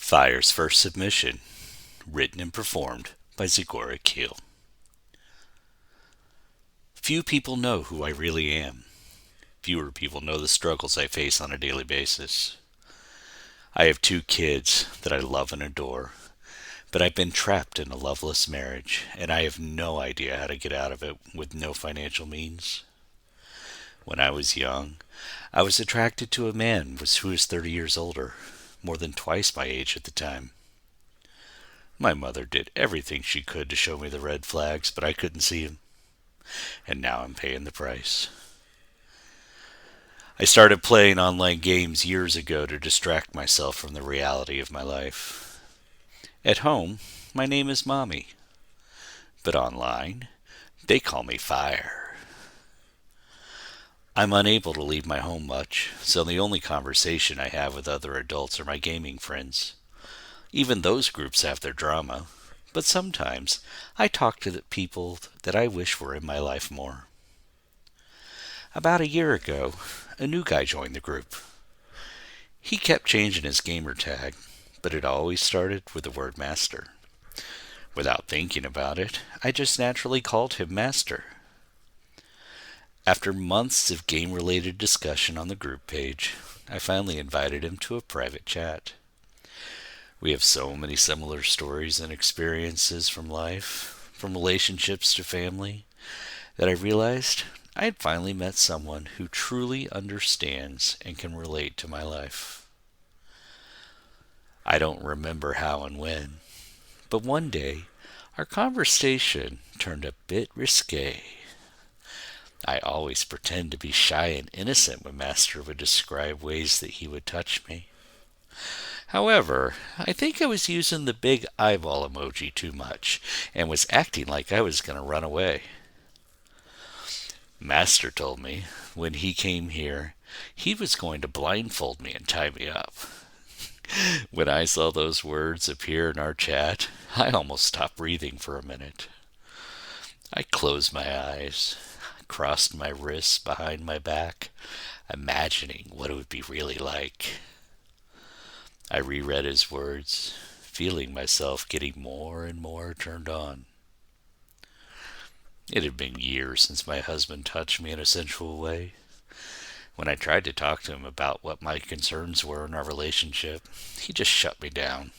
Fire's First Submission, written and performed by zigorra.kiel. Few people know who I really am. Fewer people know the struggles I face on a daily basis. I have 2 kids that I love and adore, but I've been trapped in a loveless marriage, and I have no idea how to get out of it with no financial means. When I was young, I was attracted to a man who was 30 years older, more than twice my age at the time. My mother did everything she could to show me the red flags, but I couldn't see them, and now I'm paying the price. I started playing online games years ago to distract myself from the reality of my life. At home, my name is Mommy, but online, they call me Fire. I'm unable to leave my home much, so the only conversation I have with other adults are my gaming friends. Even those groups have their drama, but sometimes I talk to the people that I wish were in my life more. About a year ago, a new guy joined the group. He kept changing his gamer tag, but it always started with the word Master. Without thinking about it, I just naturally called him Master. After months of game-related discussion on the group page, I finally invited him to a private chat. We have so many similar stories and experiences from life, from relationships to family, that I realized I had finally met someone who truly understands and can relate to my life. I don't remember how and when, but one day our conversation turned a bit risque. I always pretend to be shy and innocent when Master would describe ways that he would touch me. However, I think I was using the big eyeball emoji too much and was acting like I was going to run away. Master told me when he came here, he was going to blindfold me and tie me up. When I saw those words appear in our chat, I almost stopped breathing for a minute. I closed my eyes, crossed my wrists behind my back, imagining what it would be really like. I reread his words, feeling myself getting more and more turned on. It had been years since my husband touched me in a sensual way. When I tried to talk to him about what my concerns were in our relationship, he just shut me down,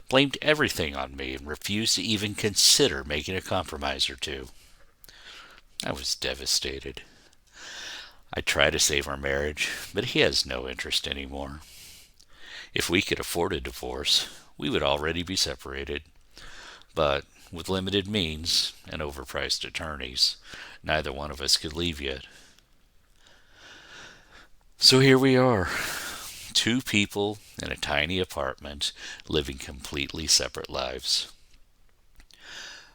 blamed everything on me, and refused to even consider making a compromise or two. I was devastated. I tried to save our marriage, but he has no interest anymore. If we could afford a divorce, we would already be separated. But with limited means and overpriced attorneys, neither one of us could leave yet. So here we are, 2 people in a tiny apartment, living completely separate lives.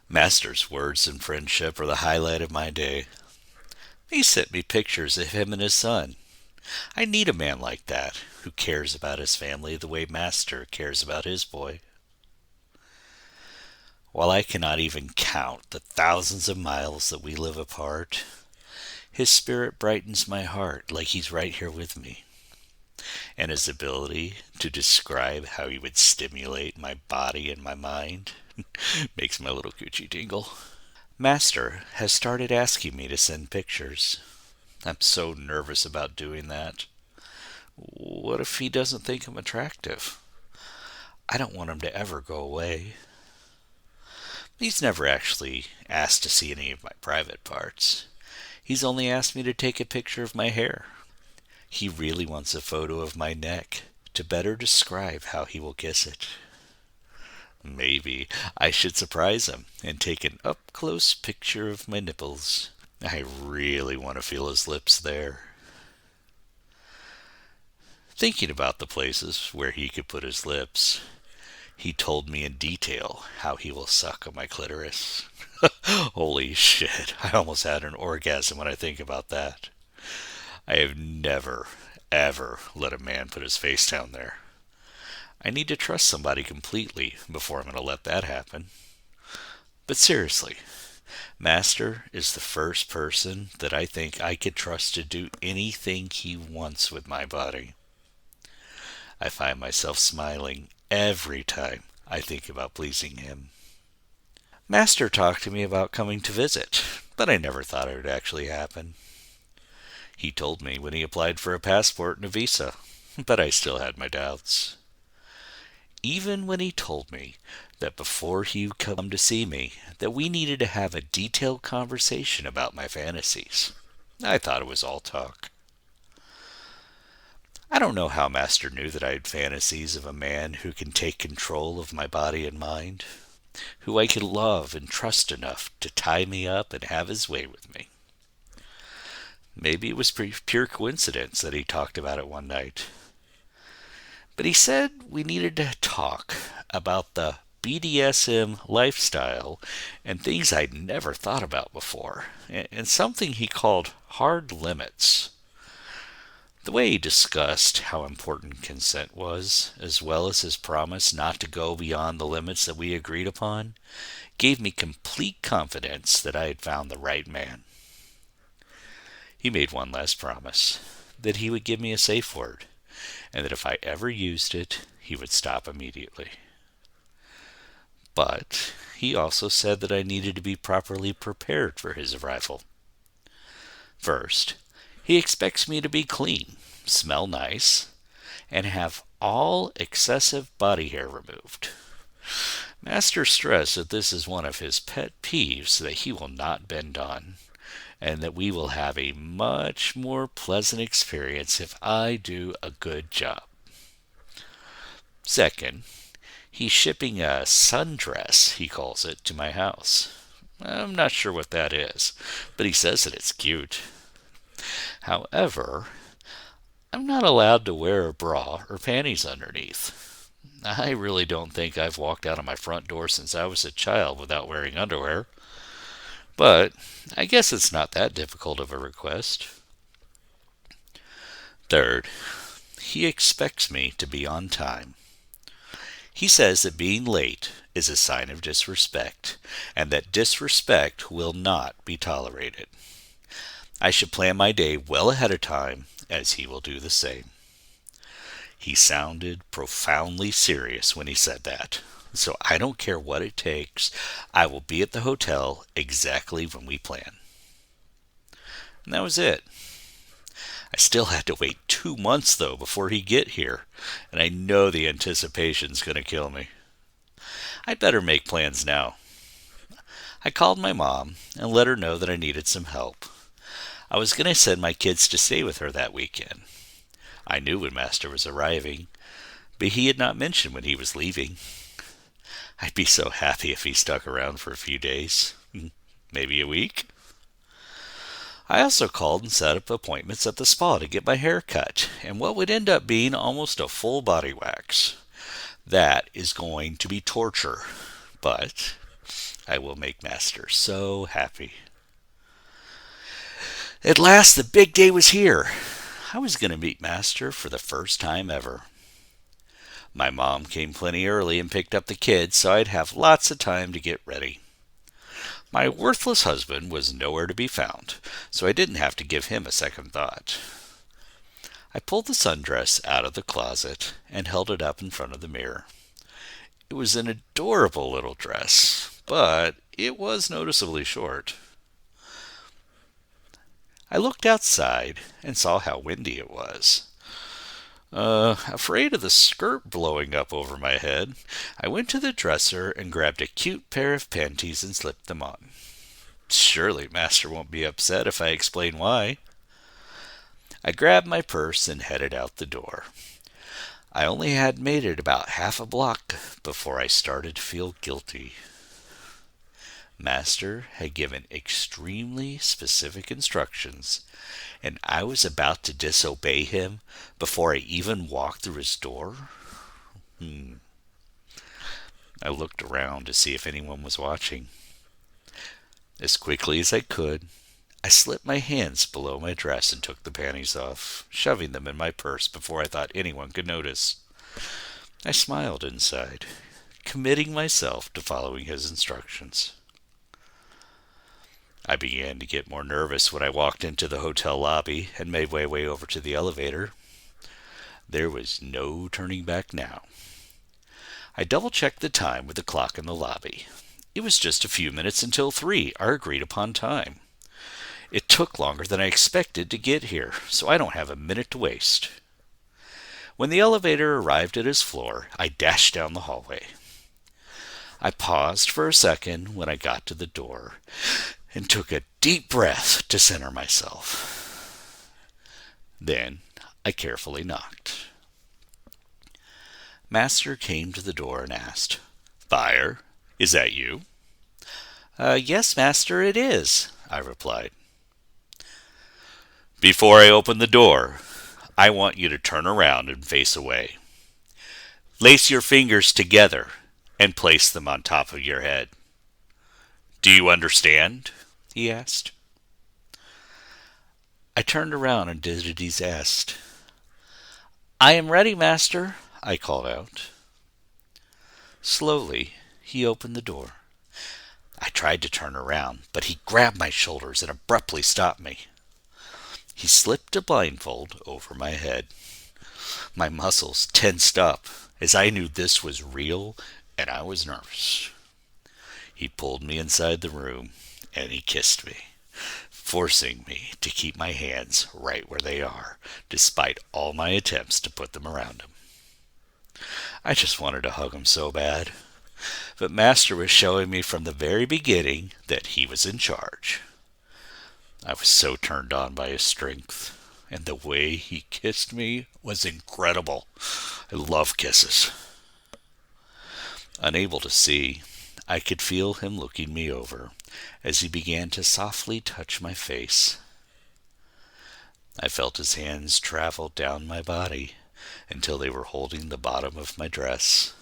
Master's words and friendship are the highlight of my day. He sent me pictures of him and his son. I need a man like that, who cares about his family the way Master cares about his boy. While I cannot even count the thousands of miles that we live apart, his spirit brightens my heart like he's right here with me. And his ability to describe how he would stimulate my body and my mind makes my little coochie tingle. Master has started asking me to send pictures. I'm so nervous about doing that. What if he doesn't think I'm attractive? I don't want him to ever go away. He's never actually asked to see any of my private parts. He's only asked me to take a picture of my hair. He really wants a photo of my neck to better describe how he will kiss it. Maybe I should surprise him and take an up-close picture of my nipples. I really want to feel his lips there. Thinking about the places where he could put his lips, he told me in detail how he will suck on my clitoris. Holy shit, I almost had an orgasm when I think about that. I have never, ever let a man put his face down there. I need to trust somebody completely before I'm going to let that happen. But seriously, Master is the first person that I think I could trust to do anything he wants with my body. I find myself smiling every time I think about pleasing him. Master talked to me about coming to visit, but I never thought it would actually happen. He told me when he applied for a passport and a visa, but I still had my doubts. Even when he told me that before he would come to see me, that we needed to have a detailed conversation about my fantasies, I thought it was all talk. I don't know how Master knew that I had fantasies of a man who can take control of my body and mind, who I could love and trust enough to tie me up and have his way with me. Maybe it was pure coincidence that he talked about it one night. But he said we needed to talk about the BDSM lifestyle and things I'd never thought about before, and something he called hard limits. The way he discussed how important consent was, as well as his promise not to go beyond the limits that we agreed upon, gave me complete confidence that I had found the right man. He made one last promise, that he would give me a safe word, and that if I ever used it, he would stop immediately. But he also said that I needed to be properly prepared for his arrival. First, he expects me to be clean, smell nice, and have all excessive body hair removed. Master stressed that this is one of his pet peeves that he will not bend on, and that we will have a much more pleasant experience if I do a good job. Second, he's shipping a sundress, he calls it, to my house. I'm not sure what that is, but he says that it's cute. However, I'm not allowed to wear a bra or panties underneath. I really don't think I've walked out of my front door since I was a child without wearing underwear. But I guess it's not that difficult of a request. Third, he expects me to be on time. He says that being late is a sign of disrespect, and that disrespect will not be tolerated. I should plan my day well ahead of time, as he will do the same. He sounded profoundly serious when he said that. So I don't care what it takes. I will be at the hotel exactly when we plan. And that was it. I still had to wait 2 months, though, before he'd get here, and I know the anticipation's going to kill me. I'd better make plans now. I called my mom and let her know that I needed some help. I was going to send my kids to stay with her that weekend. I knew when Master was arriving, but he had not mentioned when he was leaving. I'd be so happy if he stuck around for a few days, maybe a week. I also called and set up appointments at the spa to get my hair cut, and what would end up being almost a full body wax. That is going to be torture, but I will make Master so happy. At last, the big day was here. I was going to meet Master for the first time ever. My mom came plenty early and picked up the kids, so I'd have lots of time to get ready. My worthless husband was nowhere to be found, so I didn't have to give him a second thought. I pulled the sundress out of the closet and held it up in front of the mirror. It was an adorable little dress, but it was noticeably short. I looked outside and saw how windy it was. Afraid of the skirt blowing up over my head, I went to the dresser and grabbed a cute pair of panties and slipped them on. Surely Master won't be upset if I explain why. I grabbed my purse and headed out the door. I only had made it about half a block before I started to feel guilty. Master had given extremely specific instructions, and I was about to disobey him before I even walked through his door? I looked around to see if anyone was watching. As quickly as I could, I slipped my hands below my dress and took the panties off, shoving them in my purse before I thought anyone could notice. I smiled inside, committing myself to following his instructions. I began to get more nervous when I walked into the hotel lobby and made my way over to the elevator. There was no turning back now. I double-checked the time with the clock in the lobby. It was just a few minutes until 3, our agreed-upon time. It took longer than I expected to get here, so I don't have a minute to waste. When the elevator arrived at his floor, I dashed down the hallway. I paused for a second when I got to the door and took a deep breath to center myself. Then I carefully knocked. Master came to the door and asked, "Fire, is that you?" Yes, Master, it is," I replied. "Before I open the door, I want you to turn around and face away. Lace your fingers together and place them on top of your head. Do you understand?" he asked. I turned around and did as he asked. "I am ready, Master," I called out. Slowly, he opened the door. I tried to turn around, but he grabbed my shoulders and abruptly stopped me. He slipped a blindfold over my head. My muscles tensed up as I knew this was real and I was nervous. He pulled me inside the room and he kissed me, forcing me to keep my hands right where they are, despite all my attempts to put them around him. I just wanted to hug him so bad. But Master was showing me from the very beginning that he was in charge. I was so turned on by his strength, and the way he kissed me was incredible. I love kisses. Unable to see, I could feel him looking me over as he began to softly touch my face. I felt his hands travel down my body until they were holding the bottom of my dress.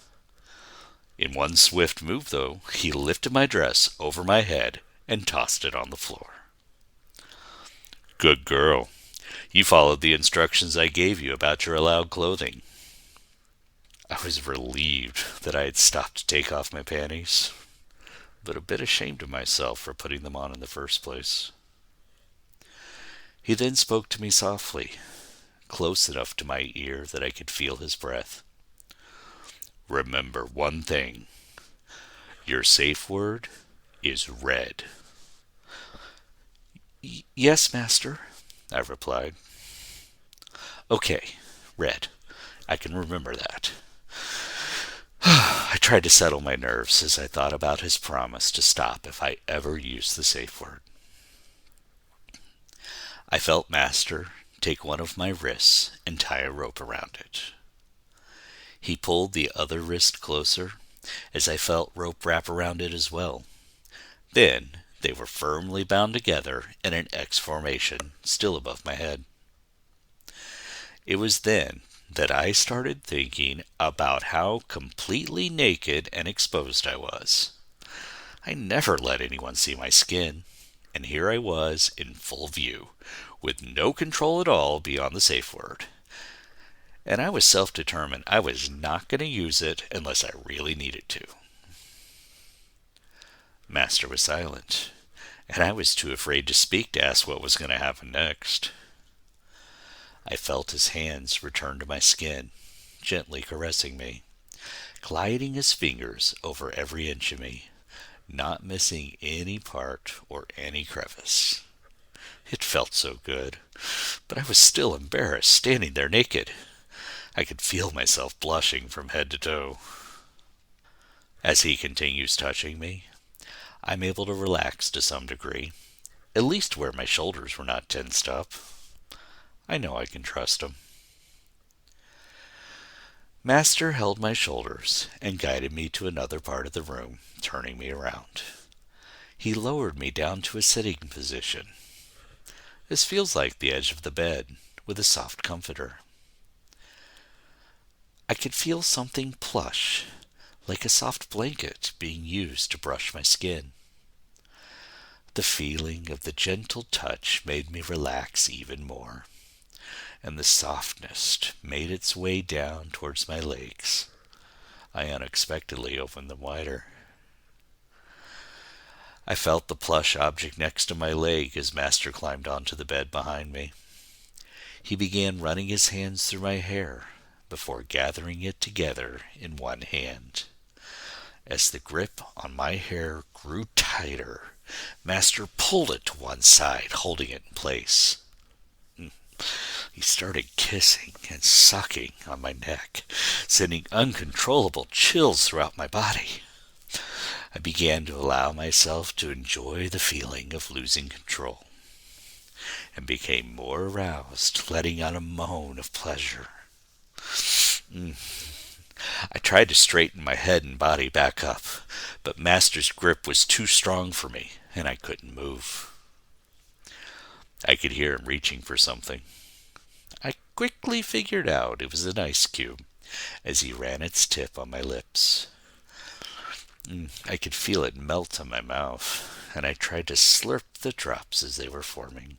In one swift move, though, he lifted my dress over my head and tossed it on the floor. "Good girl. You followed the instructions I gave you about your allowed clothing." I was relieved that I had stopped to take off my panties, but a bit ashamed of myself for putting them on in the first place. He then spoke to me softly, close enough to my ear that I could feel his breath. "Remember one thing. Your safe word is red." "Yes, Master," I replied. "Okay, red. I can remember that." I tried to settle my nerves as I thought about his promise to stop if I ever used the safe word. I felt Master take one of my wrists and tie a rope around it. He pulled the other wrist closer as I felt rope wrap around it as well. Then they were firmly bound together in an X formation, still above my head. It was then that I started thinking about how completely naked and exposed I was. I never let anyone see my skin, and here I was in full view, with no control at all beyond the safe word. And I was self-determined I was not going to use it unless I really needed to. Master was silent, and I was too afraid to speak to ask what was going to happen next. I felt his hands return to my skin, gently caressing me, gliding his fingers over every inch of me, not missing any part or any crevice. It felt so good, but I was still embarrassed, standing there naked. I could feel myself blushing from head to toe. As he continues touching me, I'm able to relax to some degree, at least where my shoulders were not tensed up. I know I can trust him. Master held my shoulders and guided me to another part of the room, turning me around. He lowered me down to a sitting position. This feels like the edge of the bed, with a soft comforter. I could feel something plush, like a soft blanket being used to brush my skin. The feeling of the gentle touch made me relax even more, and the softness made its way down towards my legs. I unexpectedly opened them wider. I felt the plush object next to my leg as Master climbed onto the bed behind me. He began running his hands through my hair, before gathering it together in one hand. As the grip on my hair grew tighter, Master pulled it to one side, holding it in place. He started kissing and sucking on my neck, sending uncontrollable chills throughout my body. I began to allow myself to enjoy the feeling of losing control, and became more aroused, letting out a moan of pleasure. I tried to straighten my head and body back up, but Master's grip was too strong for me, and I couldn't move. I could hear him reaching for something. I quickly figured out it was an ice cube, as he ran its tip on my lips. I could feel it melt in my mouth, and I tried to slurp the drops as they were forming.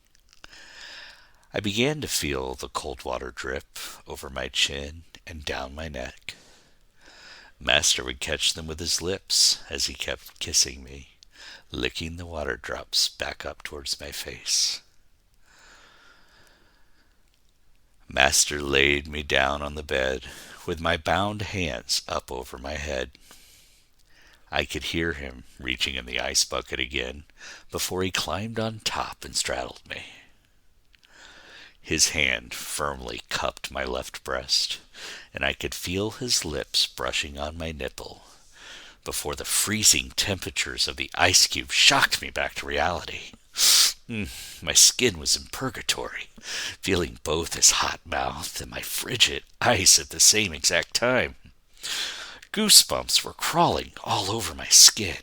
I began to feel the cold water drip over my chin and down my neck. Master would catch them with his lips as he kept kissing me, licking the water drops back up towards my face. Master laid me down on the bed with my bound hands up over my head. I could hear him reaching in the ice bucket again before he climbed on top and straddled me. His hand firmly cupped my left breast, and I could feel his lips brushing on my nipple before the freezing temperatures of the ice cube shocked me back to reality. My skin was in purgatory, feeling both his hot mouth and my frigid ice at the same exact time. Goosebumps were crawling all over my skin,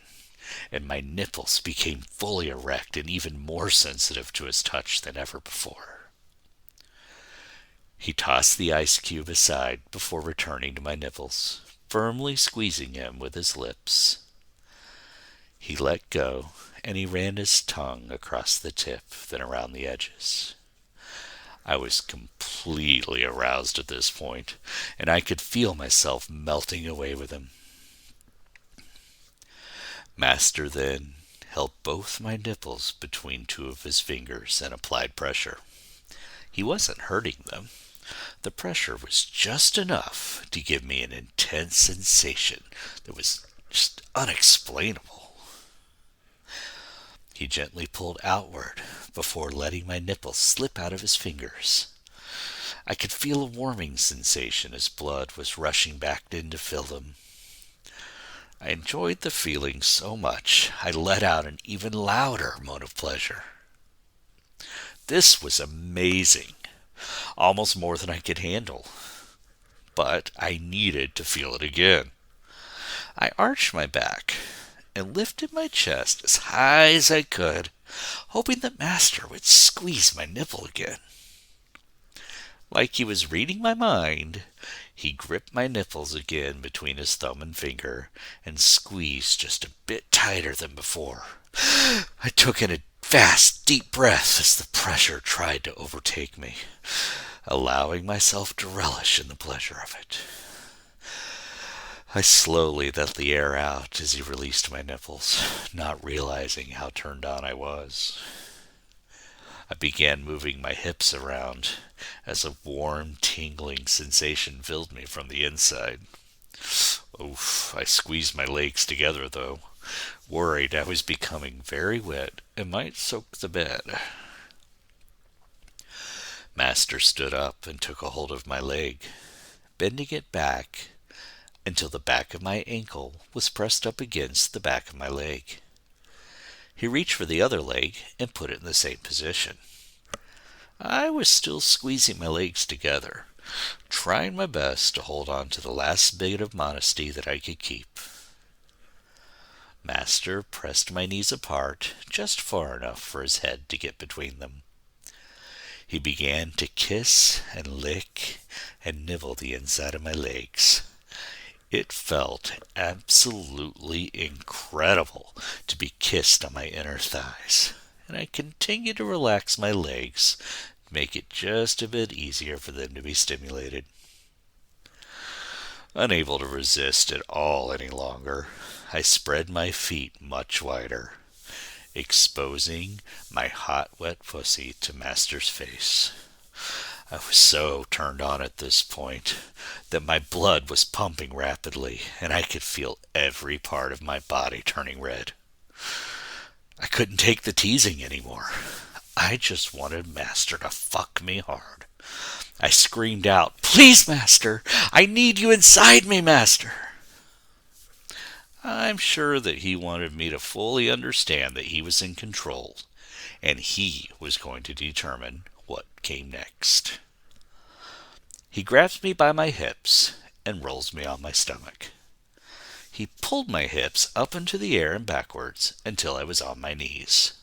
and my nipples became fully erect and even more sensitive to his touch than ever before. He tossed the ice cube aside before returning to my nipples, firmly squeezing him with his lips. He let go, and he ran his tongue across the tip, then around the edges. I was completely aroused at this point, and I could feel myself melting away with him. Master then held both my nipples between two of his fingers and applied pressure. He wasn't hurting them. The pressure was just enough to give me an intense sensation that was just unexplainable. He gently pulled outward before letting my nipples slip out of his fingers. I could feel a warming sensation as blood was rushing back in to fill them. I enjoyed the feeling so much, I let out an even louder moan of pleasure. This was amazing, almost more than I could handle. But I needed to feel it again. I arched my back and lifted my chest as high as I could, hoping that Master would squeeze my nipple again. Like he was reading my mind, he gripped my nipples again between his thumb and finger and squeezed just a bit tighter than before. I took in a fast, deep breath as the pressure tried to overtake me, allowing myself to relish in the pleasure of it. I slowly let the air out as he released my nipples, not realizing how turned on I was. I began moving my hips around as a warm, tingling sensation filled me from the inside. Oof, I squeezed my legs together, though, worried I was becoming very wet and might soak the bed. Master stood up and took a hold of my leg, bending it back until the back of my ankle was pressed up against the back of my leg. He reached for the other leg and put it in the same position. I was still squeezing my legs together, trying my best to hold on to the last bit of modesty that I could keep. Master pressed my knees apart just far enough for his head to get between them. He began to kiss and lick and nibble the inside of my legs. It felt absolutely incredible to be kissed on my inner thighs, and I continued to relax my legs to make it just a bit easier for them to be stimulated. Unable to resist at all any longer, I spread my feet much wider, exposing my hot, wet pussy to Master's face. I was so turned on at this point that my blood was pumping rapidly, and I could feel every part of my body turning red. I couldn't take the teasing anymore. I just wanted Master to fuck me hard. I screamed out, "Please, Master! I need you inside me, Master!" I'm sure that he wanted me to fully understand that he was in control, and he was going to determine what came next. He grabs me by my hips and rolls me on my stomach. He pulled my hips up into the air and backwards until I was on my knees.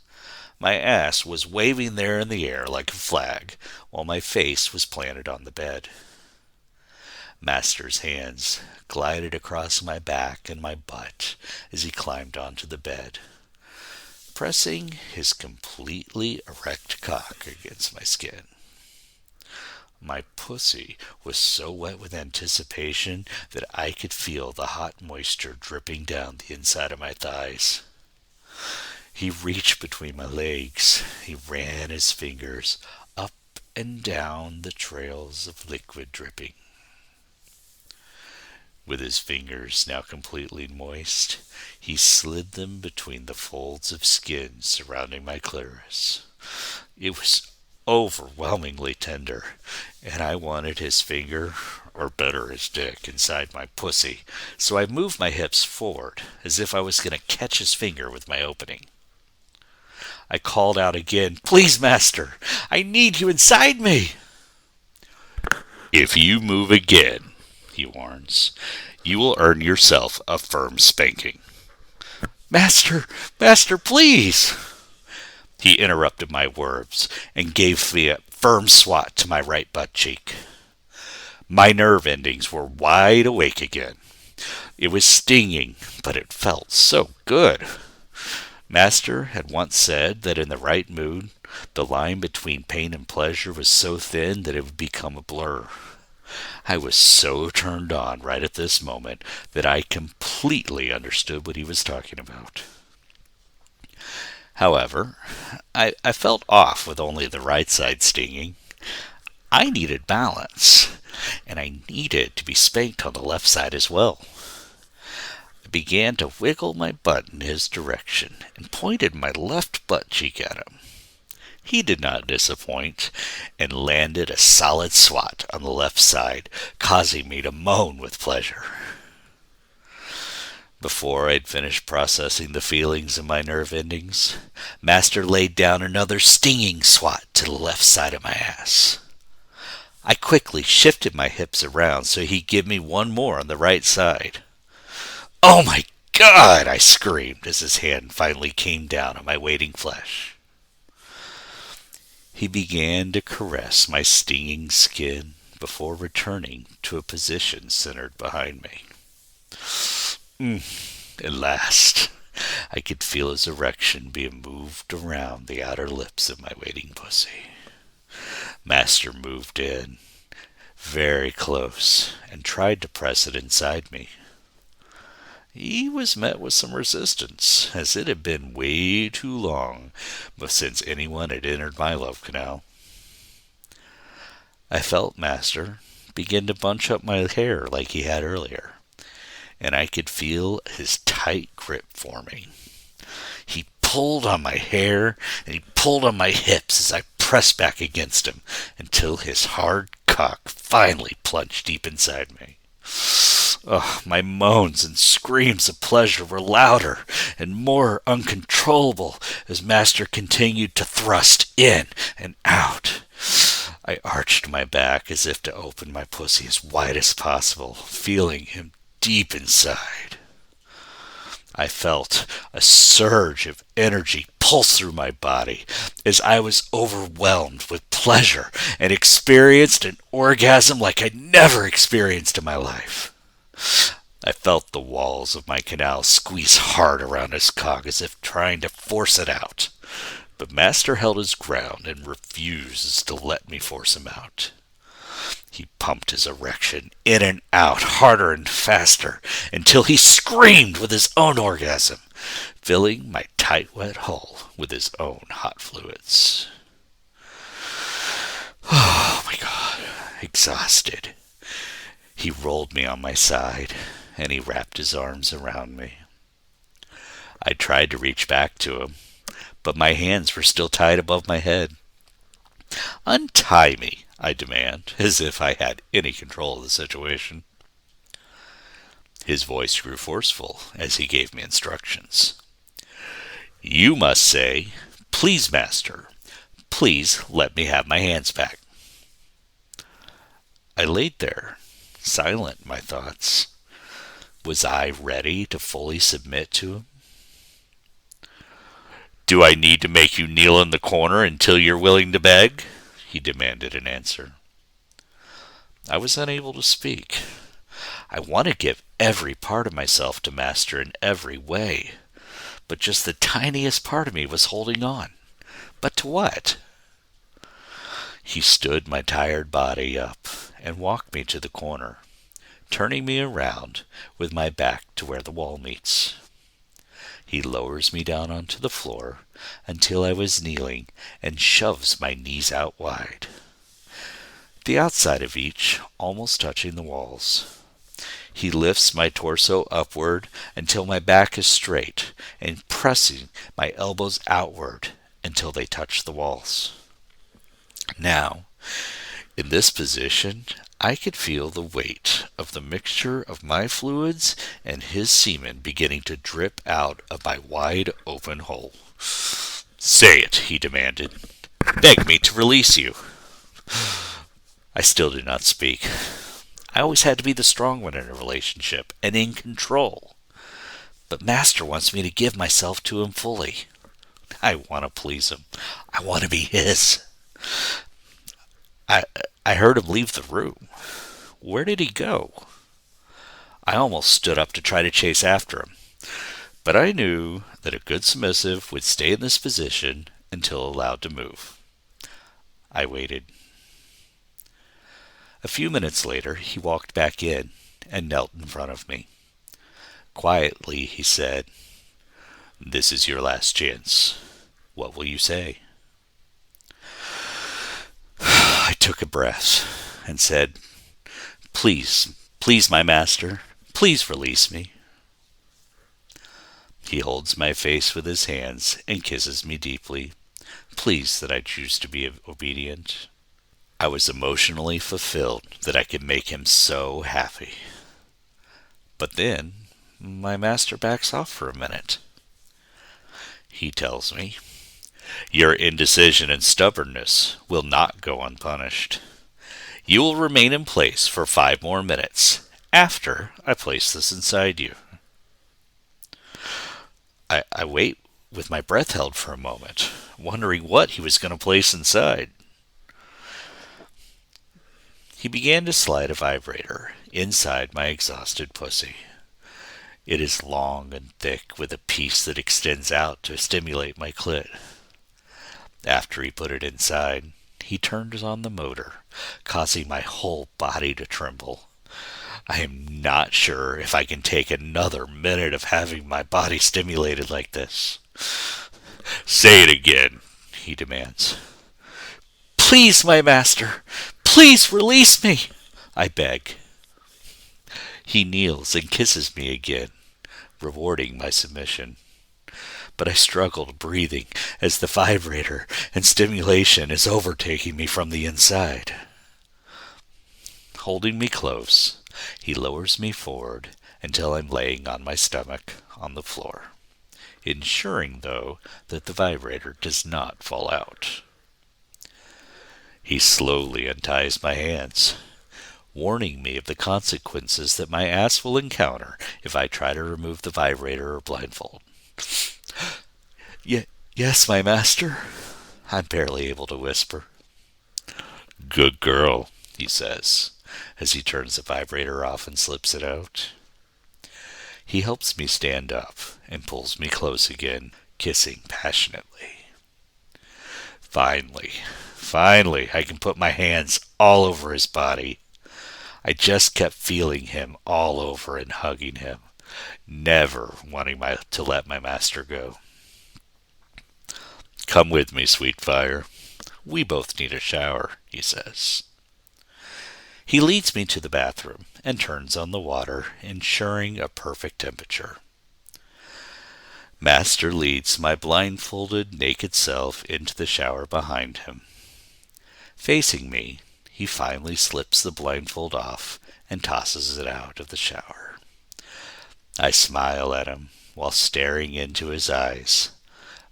My ass was waving there in the air like a flag, while my face was planted on the bed. Master's hands glided across my back and my butt as he climbed onto the bed, pressing his completely erect cock against my skin. My pussy was so wet with anticipation that I could feel the hot moisture dripping down the inside of my thighs. He reached between my legs. He ran his fingers up and down the trails of liquid dripping. With his fingers now completely moist, he slid them between the folds of skin surrounding my clitoris. It was overwhelmingly tender, and I wanted his finger, or better his dick, inside my pussy, so I moved my hips forward as if I was going to catch his finger with my opening. I called out again, "Please, Master, I need you inside me!" "If you move again," he warns, "you will earn yourself a firm spanking." Master, please!" He interrupted my words and gave me a firm swat to my right butt cheek. My nerve endings were wide awake again. It was stinging, but it felt so good. Master had once said that in the right mood, the line between pain and pleasure was so thin that it would become a blur. I was so turned on right at this moment that I completely understood what he was talking about. However, I felt off with only the right side stinging. I needed balance, and I needed to be spanked on the left side as well. I began to wiggle my butt in his direction and pointed my left butt cheek at him. He did not disappoint and landed a solid swat on the left side, causing me to moan with pleasure. Before I'd finished processing the feelings in my nerve endings, Master laid down another stinging swat to the left side of my ass. I quickly shifted my hips around so he'd give me one more on the right side. "Oh my God!" I screamed as his hand finally came down on my waiting flesh. He began to caress my stinging skin before returning to a position centered behind me. At last, I could feel his erection being moved around the outer lips of my waiting pussy. Master moved in, very close, and tried to press it inside me. He was met with some resistance, as it had been way too long since anyone had entered my love canal. I felt Master begin to bunch up my hair like he had earlier, and I could feel his tight grip forming. He pulled on my hair, and he pulled on my hips as I pressed back against him until his hard cock finally plunged deep inside me. Oh, my moans and screams of pleasure were louder and more uncontrollable as Master continued to thrust in and out. I arched my back as if to open my pussy as wide as possible, feeling him deep inside. I felt a surge of energy pulse through my body as I was overwhelmed with pleasure and experienced an orgasm like I'd never experienced in my life. I felt the walls of my canal squeeze hard around his cock as if trying to force it out, but Master held his ground and refused to let me force him out. He pumped his erection in and out harder and faster until he screamed with his own orgasm, filling my tight wet hull with his own hot fluids. Oh my God. exhausted. He rolled me on my side, and he wrapped his arms around me. I tried to reach back to him, but my hands were still tied above my head. "Untie me," I demand, as if I had any control of the situation. His voice grew forceful as he gave me instructions. "You must say, 'Please, master, please let me have my hands back.'" I laid there, silent in my thoughts. Was I ready to fully submit to him? "Do I need to make you kneel in the corner until you're willing to beg?" he demanded an answer. I was unable to speak. I want to give every part of myself to Master in every way, but just the tiniest part of me was holding on. But to what? He stood my tired body up and walked me to the corner, turning me around with my back to where the wall meets. He lowers me down onto the floor until I was kneeling and shoves my knees out wide, the outside of each almost touching the walls. He lifts my torso upward until my back is straight and pressing my elbows outward until they touch the walls. Now, in this position, I could feel the weight of the mixture of my fluids and his semen beginning to drip out of my wide open hole. "Say it," he demanded. "Beg me to release you." I still did not speak. I always had to be the strong one in a relationship and in control. But Master wants me to give myself to him fully. I want to please him. I want to be his. I heard him leave the room. Where did he go? I almost stood up to try to chase after him, but I knew that a good submissive would stay in this position until allowed to move. I waited. A few minutes later, he walked back in and knelt in front of me. Quietly, he said, "This is your last chance. What will you say?" I took a breath and said, "Please, please, my master, please release me." He holds my face with his hands and kisses me deeply, pleased that I choose to be obedient. I was emotionally fulfilled that I could make him so happy. But then, my master backs off for a minute. He tells me, "Your indecision and stubbornness will not go unpunished. You will remain in place for 5 more minutes after I place this inside you." I wait with my breath held for a moment, wondering what he was going to place inside. He began to slide a vibrator inside my exhausted pussy. It is long and thick with a piece that extends out to stimulate my clit. After he put it inside, he turned on the motor, causing my whole body to tremble. I am not sure if I can take another minute of having my body stimulated like this. "Say it again," he demands. "Please, my master, please release me," I beg. He kneels and kisses me again, rewarding my submission. But I struggled breathing as the vibrator and stimulation is overtaking me from the inside. Holding me close, he lowers me forward until I'm laying on my stomach on the floor, ensuring, though, that the vibrator does not fall out. He slowly unties my hands, warning me of the consequences that my ass will encounter if I try to remove the vibrator or blindfold. Yes, my master," I'm barely able to whisper. "Good girl," he says, as he turns the vibrator off and slips it out. He helps me stand up and pulls me close again, kissing passionately. Finally, I can put my hands all over his body. I just kept feeling him all over and hugging him, never wanting to let my master go. "Come with me, sweet fire. We both need a shower," he says. He leads me to the bathroom and turns on the water, ensuring a perfect temperature. Master leads my blindfolded, naked self into the shower behind him. Facing me, he finally slips the blindfold off and tosses it out of the shower. I smile at him while staring into his eyes,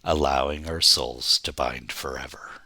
allowing our souls to bind forever.